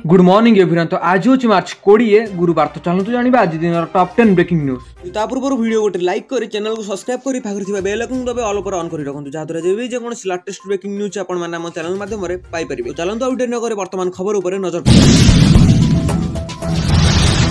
Good morning everyone. तो आज हूँ मार्च 20 गुरुवार। तो चलते जाना आज दिन टॉप 10 ब्रेकिंग न्यूज। ता पूर्व वीडियो गोटे लाइक कर चैनल को सब्सक्राइब कर पाखर बेल आइकन दबे ऑल पर ऑन कर रखु जहाँद्वारा जब भी कौन लेटेस्ट ब्रेकिंग न्यूज आपण मैंने आम चैनल माध्यम पाइपर। चलते आउट नगर वर्तमान खबर उपर नजर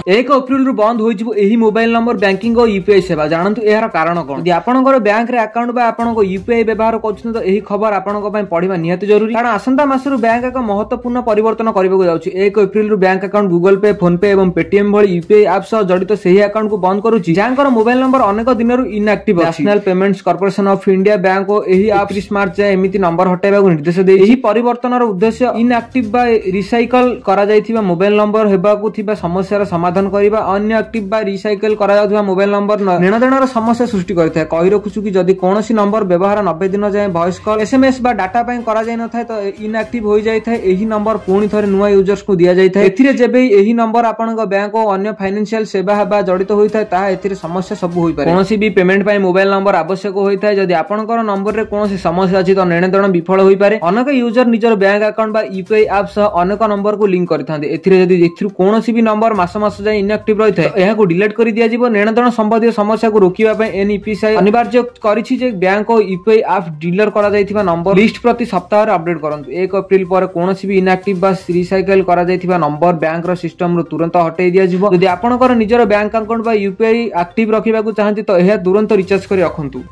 1 एप्रिल बंद हो मोबाइल नंबर बैंकिंग और यूपीआई सेवा। जानतु यार कारण कौन? यदि आपनकर बैंक रे अकाउंट बा आपनको यूपीआई व्यवहार करछन तो एही खबर आपनको पय पढिबा निहाती जरूरी। कारण आसंता मासरु बैंक एक महत्वपूर्ण परिवर्तन करबाको जाउछि। 1 एप्रिल बैंक अकाउंट गूगल पे, फोन पे एवं पेटीएम भली यूपीआई ऐप सह जडित सेही अकाउंट को बंद करूछि जानकर मोबाइल नंबर अनेक दिनरु इनएक्टिव अछि। National payments corporation of India bank को एही ऐप 30 मार्च जाय एमिति नंबर हटाइबाको निर्देश देइ। एही परिवर्तनर उद्देश्य इनएक्टिव बा रिसाइकल करा जायथिबा मोबाइल नंबर हेबाकू थिबा समस्यार समाधान करिबा, अन्य एक्टिव बा रिसाइकल करा जाउथबा मोबाइल नंबर लेनदेनर समस्या सृष्टि करथाय। कहि रखुछु कि जदि कोनोसी नंबर व्यवहार 90 दिन जाय वॉइस कॉल, एसएमएस बा डाटा पय करा जाय न थाय तो इनएक्टिव होई जाय थाय। एही नंबर पुणी थरे नुवा यूजर्स को दिया जाय थाय। एथिरे जेबे एही नंबर आपनक बैंक और अन्य फाइनेंशियल सेवा हेबा जडित होई थाय ता एथिरे समस्या सब होई पारे। कोनोसी भी पेमेंट पय मोबाइल नंबर आवश्यक होई थाय। जदि आपनकर नंबर रे कोनोसी समस्या अछि तो लेनदेन विफल होई पारे। अनेक यूजर निजर बैंक अकाउंट बा यूपीआई ऐप सह अनेक नंबर को लिंक करथांते। एथिरे जदि एथिरु कोनोसी भी नंबर मास मास जाय इनएक्टिव रही थाय एहा को डिलीट कर दिया जिवो। लेनदेन संबंधी समस्या को रोकिबा पय एनईपीसीआई अनिवार्य करिछि जे बैंक और यूपीआई ऐप डीलर करा जायथिबा नंबर लिस्ट प्रति सप्ताह रे अपडेट करंतु। 1 एप्रिल पर कोनोसी भी इनएक्टिव बा रिसाइकल करा जायथिबा नंबर बैंक रो सिस्टम रो तुरंत हटाई दिया जिवो। यदि आपनकर निजर बैंक अकाउंट बा यूपीआई एक्टिव रखिबा को चाहंती तो एहा तुरंत रिचार्ज करी रखंतु।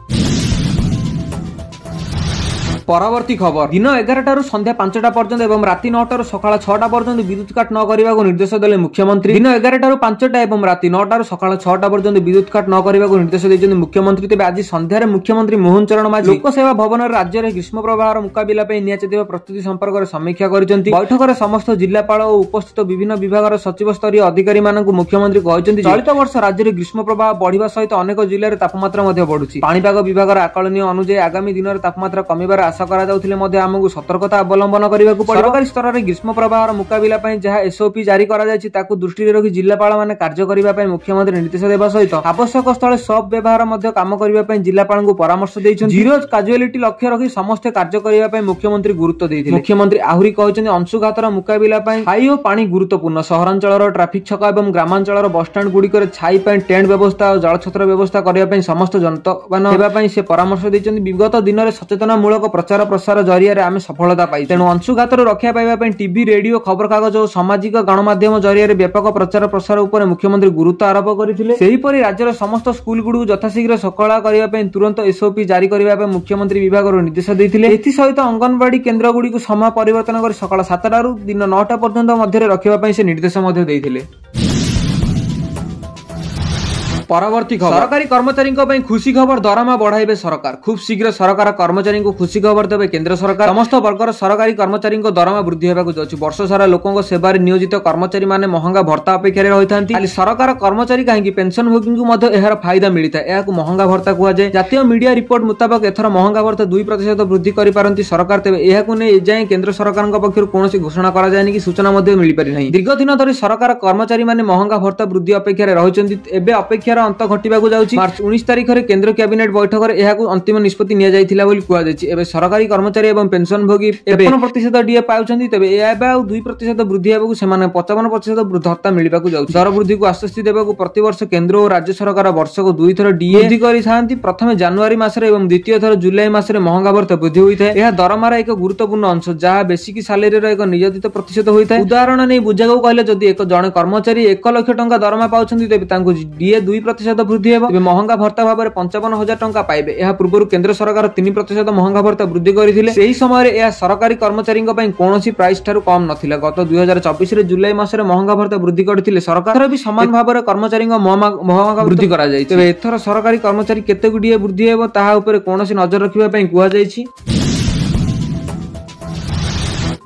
परवर्ती खबर दिन 11 संध्या 5टा पर्यंत एवं राति 9 सकाळ 6टा पर्यंत विद्युत काट न करने को निर्देश देले मुख्यमंत्री। दिन 11 5टा एवं राति 9 सकाळ 6टा पर्यंत विद्युत काट न करने को निर्देश देइछन मुख्यमंत्री। तेबे आज संध्यारे मुख्यमंत्री मोहन चरण माझी लोकसेवा भवन राज्य में ग्रीष्म प्रवाहर मुकाबिला पे नियाचित प्रस्तुति संपर्क में समीक्षा करिसेंती। बैठक में समस्त जिलापाल और उपस्थित विभिन्न विभाग सचिव स्तरीय अधिकारी मानक मुख्यमंत्री कहते चलित वर्ष राज्य में ग्रीष्म प्रवाह बढ़िबा सहित अनेक जिले में तापमात्रा बढ़ुछि। पाणीपाग विभाग आकलनीय अनुसार आगामी दिन में तापमात्रा कमिबार आशा करा जाउथिले मध्ये आमକୁ सतर्कता अवलंबन करबाकू पड़िबो। सरकारी स्तर रे ग्रीष्म प्रवाहर मुकाबिला पय जहा एसओपी जारी करा जायछि ताकू दृष्टि रे रखि जिल्लापाल माने कार्य करिबा पय मुख्यमंत्री निर्देश देबा सहित आवश्यक स्थले सब व्यवहार मध्ये काम करिबा पय जिल्लापाल को परामर्श दैछन। जीरो कैजुअलिटी लक्ष्य रखि समस्त कार्य करिबा पय मुख्यमंत्री गुरुत्व दैथिले। मुख्यमंत्री आहुरी कहछन अंशुघातर मुकाबिला पय खाई और पानी गुरुत्वपूर्ण। सहरांचल ट्रैफिक छक एवं ग्रामांचल बस स्टैंड गुडी करे छाई पय टेंट व्यवस्था और जलछत्र व्यवस्था करिबा पय समस्त जनतावान हेबा पय से परामर्श दैछन। विगत दिन में सचेतनामूलक प्रचार प्रसार जरिया आम सफलता पाई। तेणु अंशुघातर रक्षा पाइबा टीवी, रेडियो, खबर कागज और सामाजिक गणमाध्यम जरिया व्यापक प्रचार प्रसार उपर मुख्यमंत्री गुरुत्व आरोप करथिले। सेहीपरि राज्यर समस्त स्कूल गुडू यथाशीघ्र सकला करिबा तुरंत एसओपी जारी करिबा मुख्यमंत्री विभाग निर्देश देथिले। एथि सहित अंगनवाड़ी केन्द्र गुडी को समय परिवर्तन कर सकाळ 7टा रु दिन 9टा पर्यंत मध्य रखिबा से निर्देश देथिले। परवर्ती खबर सरकारी कर्मचारी खुशी खबर दरमा बढ़ाइबे सरकार। खूब शीघ्र सरकार कर्मचारी को खुशी खबर देवे केंद्र सरकार। समस्त वर्गर सरकारी कर्मचारी दरमा वृद्धि होगा जाउछि। वर्ष सारा लोकों सेवारे नियोजित कर्मचारी माने महंगा भत्ता अपेक्षा रहिथांती। खाली सरकार कर्मचारी काहेकि पेंशन भोगी को मध्य एहार फायदा मिलिता एहाकु महंगा भत्ता कुआ जाय। जातीय मीडिया रिपोर्ट मुताबिक एथर महंगा भत्ता 2% वृद्धि करि पारंती सरकार। तेबे एहाकु ने एजाय केंद्र सरकारक पक्षरु कोनोसी घोषणा करा जायनि कि सूचना मध्य मिलि पारि नाही। दीर्घ दिन धरि सरकार कर्मचारी माने महंगा भत्ता वृद्धि अपेक्षा रहिचंती। एबे अपेक्षा अंत घटिबाकू जाउछि। मार्च 19 तारिख रे केंद्र कैबिनेट बैठक रे एहाकू अंतिम निष्पत्ति निया जायथिला बोली कुआ जायछि। एबे सरकारी कर्मचारी एवं पेंशन भोगी 53% डीए पाउछंती। तेबे एबे 2% वृद्धि हेबाकू सेमाने 55% भत्ता मिलिबाकू जाउछि। दर वृद्धि को आश्वस्ति देबाकू प्रति वर्ष केंद्र और राज्य सरकार वर्ष को 2 थर डीए वृद्धि करिथांती। प्रथम जनवरी मास रे एवं द्वितीय थर जुलाई मास रे महंगा भत्ता वृद्धि होइथाय। एहा दरमार एक गुरुत्वपूर्ण अंश जहा बेसिक सैलरी रो एक नियोजित प्रतिशत होइथाय। उदाहरण नै बुझागौ कहले जदि एक जण कर्मचारी 1 लाख टंका दरमा पाउछंती तेबे तांको डीए 2% वृद्धि हेबो। तेबे महंगा भत्ता भाव में 55,000 टंका पाइबे। यह पूर्व केंद्र सरकार 3% महंगा भत्ता वृद्धि करथिले। सेही समय यह सरकारी कर्मचारी कौनसी प्राइस ठारू कम नथिला। गत 2024 रे जुलाई मास रे महंगा भत्ता वृद्धि करथिले सरकार भी समान भाव में कर्मचारी महंगा वृद्धि करा जाय। तेबे एथर सरकारी कर्मचारी केते गुडीए वृद्धि हेबो ताहा उपरे कोनोसी नजर रखिबा पई कुआ जायछि।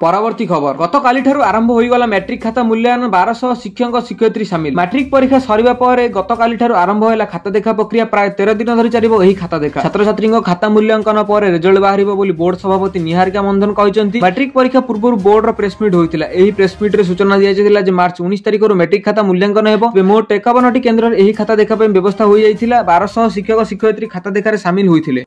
परवर्ती खबर गत काली ठारू आरंभ होईगला मैट्रिक खाता मूल्यांकन 1200 शिक्षक शिक्षयित्री सामिल। मैट्रिक परीक्षा सरिबा पर गत काली ठारू आरंभ होला खाता देखा प्रक्रिया। प्राय 13 दिन धरि चलिबो एही खाता देखा। छात्र छात्री खाता मूल्यांकन पर रिजल्ट बाहरिबो बोली बोर्ड सभापति निहारिका मंदन कहिसंती। मैट्रिक परीक्षा पूर्व बोर्ड रो प्रेस मीट होइतिला। एही प्रेस मीट रे सूचना दिया जायतिला जे मार्च 19 तारिख रो मैट्रिक खाता मूल्यांकन हेबो। मोट 51टी केंद्र रे एही खाता देखा पे व्यवस्था होई जायतिला। 1200 शिक्षक शिक्षयित्री खाता देखा रे शामिल होइतिले।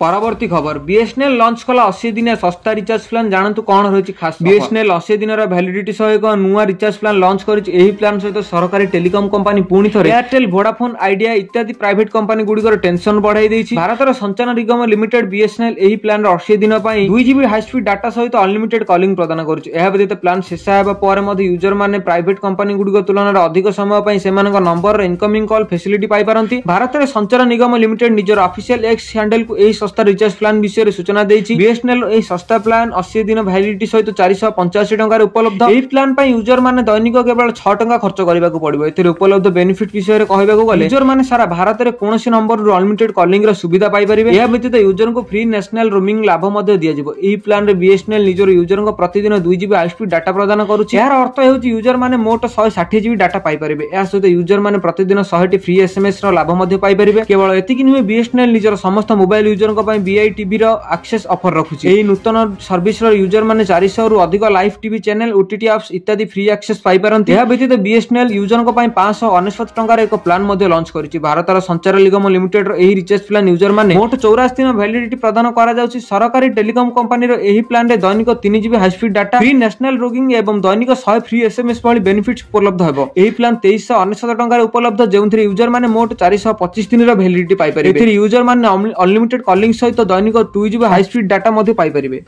परवर्ती खबर बीएसएनएल लॉन्च कला 80 दिन सस्ता रिचार्ज प्लान जानतु कौन रही खास बीएसएनएल 80 दिन वैलिडिटी सह एक नुआ रिचार्ज प्लान लॉन्च करी प्लान सहित सरकारी टेलीकॉम कंपनी पुणी थे एयरटेल वोडाफोन आइडिया इत्यादि प्राइवेट कंपनी गुड़िकर टेंशन बढ़ाई देछि। भारतर संचार निगम लिमिटेड बीएसएनएल एही प्लान 80 दिन 2GB हाई स्पीड डाटा सहित अनलिमिटेड कॉलिंग प्रदान करुछि। एहा व्यतीत प्लान शेष हेबा पर मध्ये यूजर माने प्राइवेट कंपनी गुड़िक तुलन में अधिक समय पई सेमानक नंबर इनकमिंग कॉल फैसिलिटी पाई पारंती। भारतर संचार निगम लिमिटेड निजर ऑफिशियल एक्स हैंडल को एही सस्ता रिचार्ज प्लान विषय सूचना देछि। बीएसएनएल एही सस्ता प्लान 80 दिन वैलिडिटी सहित 485 टंका उपलब्ध। एही प्लान पई यूजर माने दैनिक केवल 6 टंका खर्च करबाकू पड़िबो। एथिरे उपलब्ध बेनिफिट विषय रे कहबाकू गले यूजर माने सारा भारत रे कोनोसी नंबर रो अनलिमिटेड कॉलिंग रो सुविधा पाई परिबे। एहा व्यतीत यूजर को फ्री नेशनल रोमिंग लाभ मध्ये दिया जिवो। एही प्लान रे बीएसएनएल निजर यूजर को प्रतिदिन 2GB हाई स्पीड डाटा प्रदान करूछि। एहार अर्थ हेउछि यूजर माने मोट 160GB डाटा पाई परिबे। एहा सहित यूजर माने प्रतिदिन 100 टी फ्री एसएमएस रो लाभ मध्ये पाई परिबे। केवल एतिकि नुहे बीएसएनएल निजर समस्त मोबाइल यूजर को पई बीआई टीवी रो एक्सेस ऑफर रखुछि। एही नूतन सर्विस रो यूजर माने 400 रु अधिक live TV channel OTT apps इत्यादि फ्री एक्सेस पाई परंती। एहा व्यतीत बीएसएनएल यूजर को पई 599 टंका रे एक प्लान मध्ये लॉन्च करिछि। भारतर संचार निगम लिमिटेड रो एही रिचार्ज प्लान यूजर माने मोट 84 दिन वैलिडिटी प्रदान करा जाउछि। सरकारी टेलीकॉम कंपनी रो एही प्लान रे दैनिक 3GB high speed data free national roaming एवं दैनिक 100 फ्री एसएमएस भली बेनिफिट्स उपलब्ध हेबो। एही प्लान 2399 टंका रे उपलब्ध जेउंथि यूजर माने मोट 425 दिन रो वैलिडिटी पाई परिबे। एथि यूजर माने अनलिमिटेड कॉलिंग सहित दैनिक 2GB हाई स्पीड डाटा मध्ये पाई परिबे।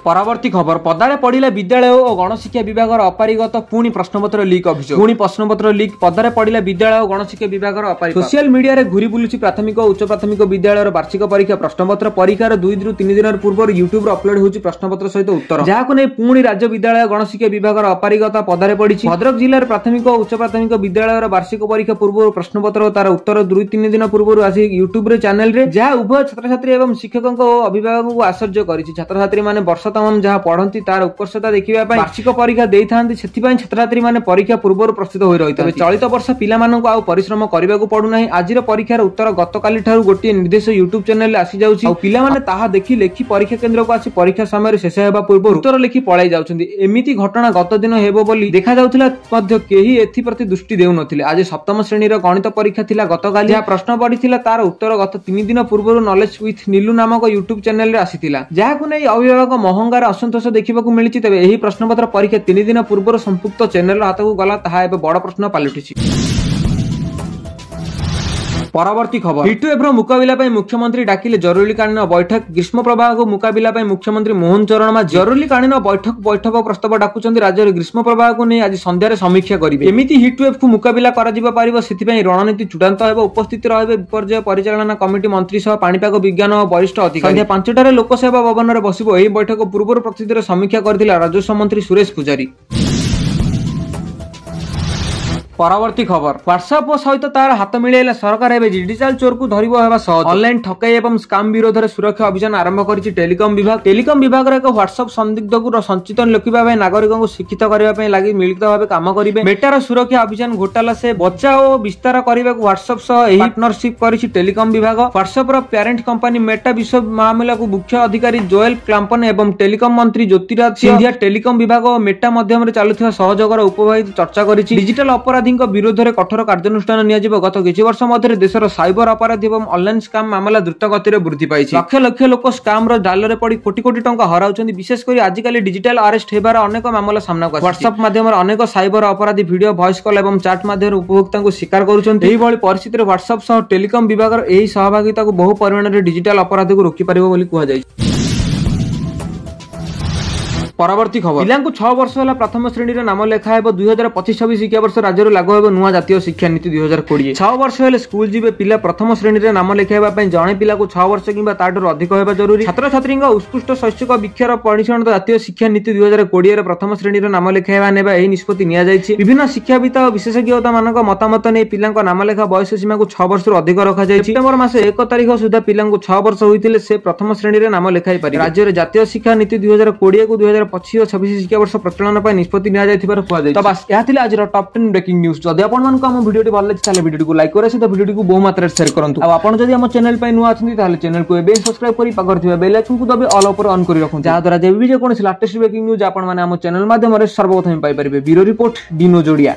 परवर्ती खबर पदारे पड़िला विद्यालय और गणशिक्षा विभाग अपारिगत पुणी प्रश्नपत्र लीक अभियोग। पुणी प्रश्नपत्र लीक पदारे पड़िला विद्यालय और गणशिक्षा विभाग अपारिगत। सोशल मीडिया रे घुरी बुलुछि प्राथमिक और उच्च प्राथमिक विद्यालय वार्षिक परीक्षा प्रश्नपत्र परीक्षार 2 रु 3 दिन पूर्व यूट्यूब अपलोड होउछि प्रश्नपत्र सहित उत्तर जहाको नै पुणी राज्य विद्यालय गणशिक्षा विभाग अपारिगत पदारे पड़िछि। भद्रक जिल्लार प्राथमिक और उच्च प्राथमिक विद्यालय वार्षिक परीक्षा पूर्व प्रश्नपत्र तार उत्तर 2-3 दिन पूर्व आसी यूट्यूब रे चैनल रे जहा उभय छात्र छात्री एवं शिक्षकों और अभिभावक को आश्चर्य करिछि। छात्र छात्री माने वर्ष तमाम जहाँ पढ़ती तार उत्कर्षता देखा वार्षिक परीक्षा देते छात्र छात्री मैंने परीक्षा पूर्व प्रस्तुत हो रही है। चलित वर्ष पिलामानंकु आउ परिश्रम करने को पड़ुना। आज परीक्षार उत्तर गतकाली ठारू गोटे निर्देश यूट्यूब चैनल आसी जाउछि और पिलामाने ताहा देखि लेखि परीक्षा केंद्र को आसी परीक्षा समय शेष हेबा पूर्व उत्तर लिखि पळाई जाउछन्ति। एमिति घटना गत दिन हेबो बोली देखा जाउथिला मध्य केही एथि प्रति दृष्टि देउ नथिले। आज सप्तम श्रेणीर गणित परीक्षा थिला गतकाली जहा प्रश्न पड़िथिला तार उत्तर गत 3 दिन पूर्व नॉलेज विथ नीलू नामक यूट्यूब चैनल रे आसीथिला जहाकु नै अभिभावक महंगार असंतोष देखिबाकू मिलिछि। तेबे एही प्रश्नपत्र परीक्षा 3 दिन पूर्व संपुक्त चैनल हाथकू गला ताहा एबे बड़ प्रश्न पालटिछि। परवर्ती खबर हिटवेव रो मुकाबिला पई मुख्यमंत्री डाकिले जरूरीकालीन बैठक। ग्रीष्म प्रवाह को मुकाबिला पई मुख्यमंत्री मोहन चरण माझी जरूरीकालीन बैठक प्रस्ताव डाकुचंती। राज्य रे ग्रीष्म प्रवाह को नै आज संध्यारे समीक्षा करिवे। एमिति हिटवेव को मुकाबिला करा जिबा पारिबो सेति पई रणनीति चूड़ांत हेबो। उपस्थित रहबे विपर्यय परिचालना कमिटी मंत्री सह पाणीपाग विज्ञान और वरिष्ठ अधिकारी। संध्या 5 रे लोकसेवा भवन रे बसिबो। एही बैठक पूर्व प्रतिनिधि समीक्षा करथिला राजस्व मंत्री सुरेश पुजारी। परवर्ती खबर व्हाट्सएप सहित तार हाथ मिलेला सरकार एवं डिजिटल चोर को धरिबो हेबा सहज। ऑनलाइन ठकाई एवं स्काम विरोध में सुरक्षा अभियान आरंभ करिछि टेलीकॉम विभाग। टेलीकॉम विभाग रे एक व्हाट्सएप संदिग्ध को संचित लिखिबा पई नागरिकों को शिक्षित करबा पई लागि मिलित भाबे काम करिवे। मेटार सुरक्षा अभियान घोटाला से बचाव और विस्तार करबा को व्हाट्सएप सह एही पार्टनरशिप करिछि टेलीकॉम विभाग। व्हाट्सएप रो पेरेंट कंपनी मेटा विश्व मामला को मुख्य अधिकारी जोएल क्लाम्पन एवं टेलीकॉम मंत्री ज्योतिराज सिंधिया टेलीकॉम विभाग और मेटा माध्यम रे चालुथिबा सहयोगर उपभागी चर्चा करिछि। डिजिटल अपराधी विरोध में कठोर कार्यानुष्ठान नियाजिब। गत किछि वर्ष मध्य देशर साइबर अपराधी एवं ऑनलाइन स्काम मामला द्रुत गति वृद्धि पाई। लक्ष लक्ष लोक स्काम रो जाल रे पड़ी कोटी कोटी टंका हराउछन्ति। विशेष कर आजिकल डिजिटल अरेस्ट हेबार अनेक मामला सामना आछि। व्हाट्सएप माध्यम अनेक साइबर अपराधी वीडियो वॉइस कॉल एवं चैट माध्यम उपभोक्ता को शिकार करुछन्ति। एही भली परिस्थिति रे व्हाट्सएप सह टेलीकॉम विभाग एही सहभागिता को बहु परिमाण रे डिजिटल अपराधी को रोकी परिबो बोली कुहा जाय। परवर्ती खबर पिलांकु 6 वर्ष होला प्रथम श्रेणी रे नाम लेखा हेबो। 2025-26 शिक्षा वर्ष राज्य रे लागू हेबो नुवा जातीय शिक्षा नीति 2020। 6 वर्ष हेले स्कूल जिबे पिला प्रथम श्रेणी रे नाम लेखाइबा पई जणे पिला को 6 वर्ष किबा ताडर अधिक हेबा जरूरी। छात्र छात्रींग उत्कृष्ट शैक्षिक विक्षर परिचालन जातीय शिक्षा नीति 2020 रे प्रथम श्रेणी रे नाम लेखाइबा नेबा एही निष्पत्ति निया जायछि। विभिन्न शिक्षाविद और विशेषज्ञता मानक मतामत नै पिलांक नाम लेखा बयस सीमा को 6 वर्ष रु अधिक रखा जायछि। सेप्टेम्बर मास 1 तारिख सुधा पिलांकु 6 वर्ष होइतिले से प्रथम श्रेणी रे नाम लेखाइ पारि। राज्य रे जातीय शिक्षा नीति 2020 को 2025-26 वर्ष प्रचलन पर निष्पत्ति निया जायथिबार कुआ जाय। तो बस या थिले आज टॉप 10 ब्रेकिंग न्यूज। जदि आपण मानको हम वीडियोटी भल लागि ताले वीडियोटी को लाइक करे सहित वीडियोटी को बहु मात्रा शेयर करंतु। आ आपण जदि हम चैनल पे नुआ अछंती ताले चैनल को एबे सब्सक्राइब करी पाकर थिबा बेल आइकन को दबे ऑल ऊपर ऑन करी रखु। जहा द्वारा जे वीडियो कोनसी लेटेस्ट ब्रेकिंग न्यूज आपण माने हम चैनल माध्यम रे सर्वप्रथम पाई परिबे। ब्यूरो रिपोर्ट डिनो जोडिया।